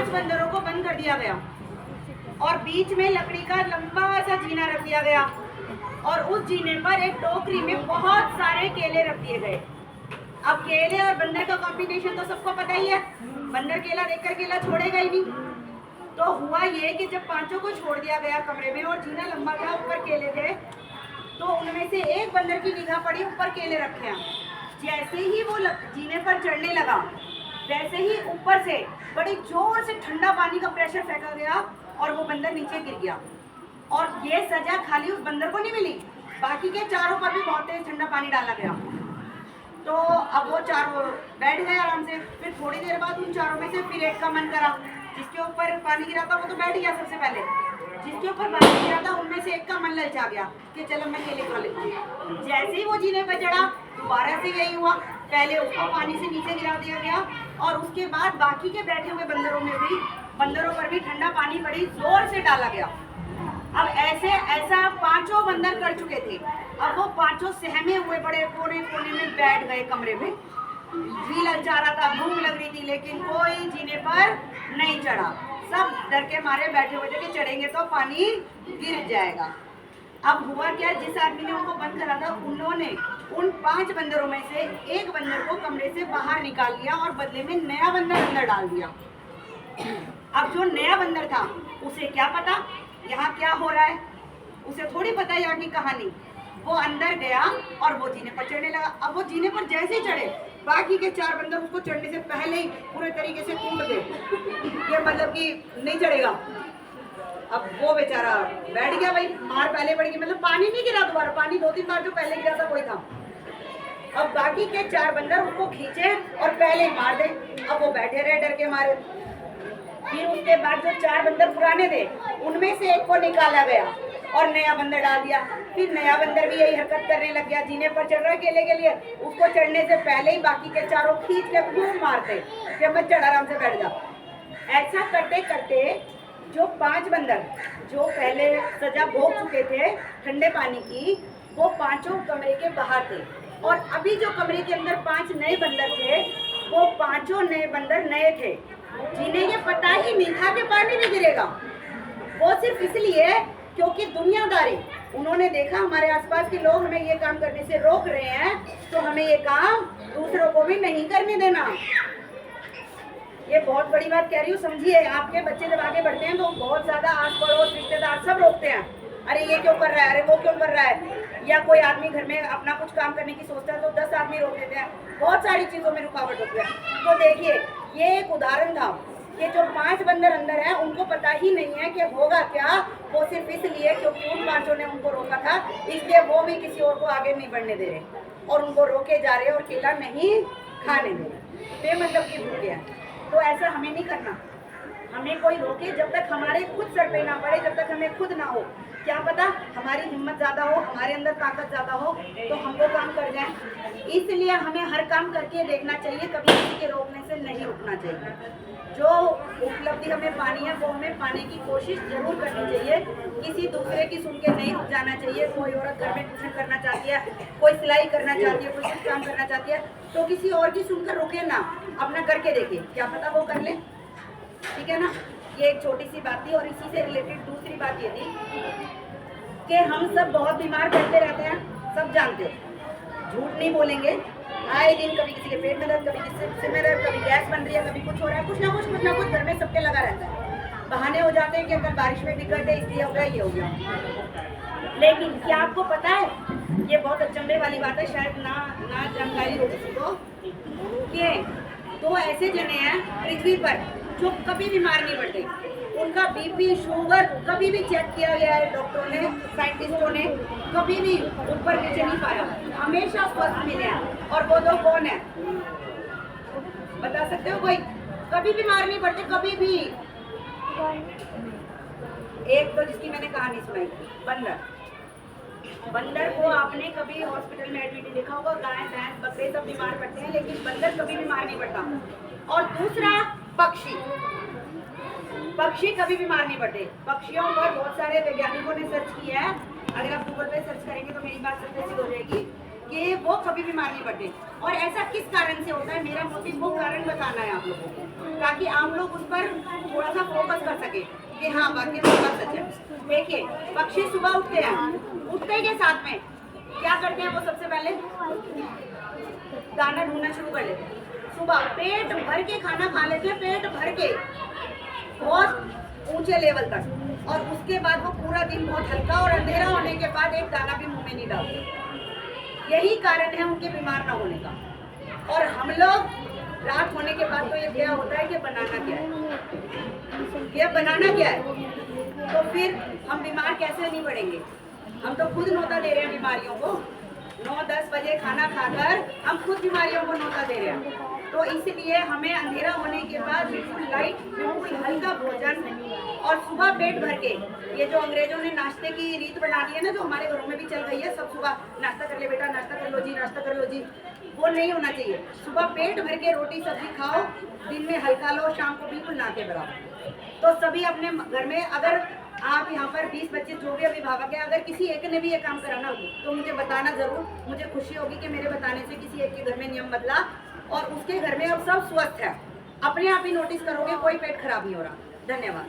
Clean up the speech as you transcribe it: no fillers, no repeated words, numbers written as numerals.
5 बंदरों को बंद कर दिया गया और बीच में लकड़ी का लंबा सा जीना रख दिया गया और उस जीने पर एक टोकरी में बहुत सारे केले रख दिए गए। अब केले और बंदर का कॉम्बिनेशन तो सबको पता ही है, बंदर केला देखकर केला छोड़ेगा ही नहीं। तो हुआ ये कि जब पांचों को छोड़ दिया गया कमरे में और जीना लंबा था, ऊपर केले थे, तो उनमें से एक बंदर की निगाह पड़ी, ऊपर केले रखे हैं। जैसे ही वो जीने पर चढ़ने लगा, वैसे ही ऊपर से बड़ी जोर से ठंडा पानी का प्रेशर फेंका गया और वो बंदर नीचे गिर गया। और ये सजा खाली उस बंदर को नहीं मिली, बाकी के चारों पर भी बहुत तेज ठंडा पानी डाला गया। तो अब वो चारों बैठ गए आराम से। फिर थोड़ी देर बाद उन चारों में से फिर एक का मन करा, जिसके ऊपर पानी गिरा था वो तो बैठ गया सबसे पहले, जिसके ऊपर पानी गिरा था उनमें से एक का मन ललचा गया कि चलो मैं केले खा लेता हूँ। जैसे ही वो जीने पर चढ़ा, दोबारा से यही हुआ, पहले उसको पानी से नीचे गिरा दिया गया और उसके बाद बाकी के बैठे हुए बंदरों पर भी ठंडा पानी बड़ी जोर से डाला गया। अब ऐसा पांचों बंदर कर चुके थे। अब वो पांचों सहमे हुए बड़े कोने कोने में बैठ गए कमरे में। जी ललचा रहा था, भूख लग रही थी, लेकिन कोई जीने पर नहीं चढ़ा। सब डर के मारे बैठे हुए थे कि चढ़ेंगे तो पानी गिर जाएगा। अब हुआ क्या, जिस आदमी ने उनको बंद करा था उन्होंने उन 5 बंदरों में से एक बंदर को कमरे से बाहर निकाल लिया और बदले में नया बंदर अंदर डाल दिया। अब जो नया बंदर था उसे क्या पता यहाँ क्या हो रहा है, उसे थोड़ी पता यहाँ की कहानी। वो अंदर गया और वो जीने पर चढ़ने लगा। अब वो जीने पर जैसे ही चढ़े, बाकी के 4 बंदर उसको चढ़ने से पहले ही पूरे तरीके से कूद गए, ये मतलब कि नहीं चढ़ेगा। अब वो बेचारा बैठ गया, भाई मार पहले पड़ेगी, मतलब पानी नहीं गिरा दोबारा, पानी 2-3 बार जो पहले गिरा था वही था। अब बाकी के 4 बंदर उसको खींचे और पहले ही मार दे। अब वो बैठे रहे डर के मारे। फिर उसके बाद जो 4 बंदर पुराने थे उनमें से एक को निकाला गया और नया बंदर डाल दिया। फिर नया बंदर भी यही हरकत करने लग गया, जीने पर चढ़ रहा है केले के लिए, उसको चढ़ने से पहले ही बाकी के चारों खींच के खूब मारते कि मत चढ़, आराम से बैठ जा। ऐसा करते करते जो 5 बंदर जो पहले सजा भोग चुके थे ठंडे पानी की, वो पांचों कमरे के बाहर थे और अभी जो कमरे के अंदर 5 नए बंदर थे, वो पांचों नए बंदर नए थे, जिन्हें ये पता ही नहीं था कि पानी भी गिरेगा। वो सिर्फ इसलिए क्योंकि दुनियादारी, उन्होंने देखा हमारे आसपास के लोग हमें ये काम करने से रोक रहे हैं, तो हमें ये काम दूसरों को भी नहीं करने देना। ये बहुत बड़ी बात कह रही हूँ, समझिए। आपके बच्चे जब आगे बढ़ते हैं तो बहुत ज्यादा आस पड़ोस रिश्तेदार सब रोकते हैं, अरे ये क्यों कर रहा है, अरे वो क्यों कर रहा है। या कोई आदमी घर में अपना कुछ काम करने की सोचता है तो 10 आदमी रोक देते हैं, बहुत सारी चीजों में रुकावट होती है। तो देखिए, ये एक उदाहरण था कि जो 5 बंदर अंदर हैं उनको पता ही नहीं है कि होगा क्या। वो सिर्फ इसलिए क्योंकि उन 5 ने उनको रोका था, इसलिए वो भी किसी और को आगे नहीं बढ़ने दे रहे और उनको रोके जा रहे और केला नहीं खाने दे रहे, बेमतलब की भूखे हैं। तो ऐसा हमें नहीं करना, हमें कोई रोके जब तक हमारे खुद सर पे ना पड़े, जब तक हमें खुद ना हो। क्या पता हमारी हिम्मत ज़्यादा हो, हमारे अंदर ताकत ज़्यादा हो तो हम वो काम कर जाएं। इसलिए हमें हर काम करके देखना चाहिए, कभी किसी के रोकने से नहीं रुकना चाहिए। जो उपलब्धि हमें पानी है वो हमें पाने की कोशिश जरूर करनी चाहिए। किसी दूसरे की सुन के नहीं रुक जाना चाहिए। कोई औरत घर में ट्यूशन करना चाहती है, कोई सिलाई करना चाहती है, कोई कुछ काम करना चाहती है, तो किसी और की सुनकर रुके ना, अपना करके देखे, क्या पता वो कर ले। ठीक है ना, ये एक छोटी सी बात थी। और इसी से रिलेटेड दूसरी बात ये थी कि हम सब बहुत बीमार पड़ते रहते हैं, सब जानते हो, झूठ नहीं बोलेंगे। आए दिन कभी किसी के पेट में दर्द, कभी किसी में दर्द, कभी गैस बन रही है, कभी कुछ हो रहा है, कुछ ना कुछ घर में सबके लगा रहता है। बहाने हो जाते हैं कि अगर बारिश में बिगड़ गए इसलिए हो गया, ये हो गया। लेकिन क्या आपको पता है, ये बहुत अचंभे वाली बात है, शायद ना जानकारी हो किसी को, कि 2 ऐसे जने हैं पृथ्वी पर जो कभी बीमार नहीं पड़ते। उनका बीपी शुगर कभी भी चेक किया गया है डॉक्टरों ने, साइंटिस्टों ने, कभी भी ऊपर नीचे नहीं पाया, हमेशा स्वस्थ मिले हैं। और वो 2 कौन है, बता सकते हो कोई? कभी बीमार नहीं पड़ते, कभी भी। एक तो जिसकी मैंने कहानी सुनाई, बंदर को आपने कभी हॉस्पिटल में एडमिट देखा होगा। गाय भैंस बकरे सब बीमार पड़ते हैं, लेकिन बंदर कभी बीमार नहीं पड़ता। और दूसरा पक्षी कभी बीमार नहीं पड़ते। पक्षियों पर बहुत सारे वैज्ञानिकों ने सर्च किया है, अगर आप गूगल पे सर्च करेंगे तो मेरी बात सबसे सिद्ध हो जाएगी कि वो कभी बीमार नहीं पड़ते। और ऐसा किस कारण से होता है, मेरा मोटिव वो कारण बताना है आप लोगों को। ताकि आम लोग उस पर थोड़ा सा फोकस कर सके कि हाँ वाकई में बात सच है। देखिए पक्षी सुबह उठते हैं, उठते के साथ में क्या करते हैं वो सबसे पहले दाना ढूंढना शुरू कर लेते हैं। सुबह पेट भर के खाना खा लेते हैं, पेट भर के बहुत ऊंचे लेवल तक, और उसके बाद वो पूरा दिन बहुत हल्का और अंधेरा होने के बाद एक दाना भी मुंह में नहीं डालते। यही कारण है उनके बीमार ना होने का। और हम लोग रात होने के बाद तो ये क्या होता है कि बनाना क्या है, ये बनाना क्या है, तो फिर हम बीमार कैसे नहीं पड़ेंगे। हम तो खुद नौता दे रहे हैं बीमारियों को, 9-10 बजे खाना खाकर हम खुद बीमारियों को नौता दे रहे हैं। तो इसलिए हमें अंधेरा होने के बाद बिल्कुल लाइट, बिल्कुल हल्का भोजन, और सुबह पेट भर के, ये जो अंग्रेजों ने नाश्ते की रीत बना दी है ना, जो हमारे घरों में भी चल रही है, सब सुबह नाश्ता कर ले बेटा, नाश्ता कर लो जी, नाश्ता कर लो जी, वो नहीं होना चाहिए। सुबह पेट भर के रोटी सब्जी खाओ, दिन में हल्का लो, शाम को बिल्कुल ना के बराबर। तो सभी अपने घर में, अगर आप यहाँ पर 20 बच्चे जो भी अभिभावक हैं, अगर किसी एक ने भी ये काम कराना हो तो मुझे बताना जरूर, मुझे खुशी होगी कि मेरे बताने से किसी एक के घर में नियम बदला और उसके घर में अब सब स्वस्थ है। अपने आप ही नोटिस करोगे कोई पेट खराब नहीं हो रहा। धन्यवाद।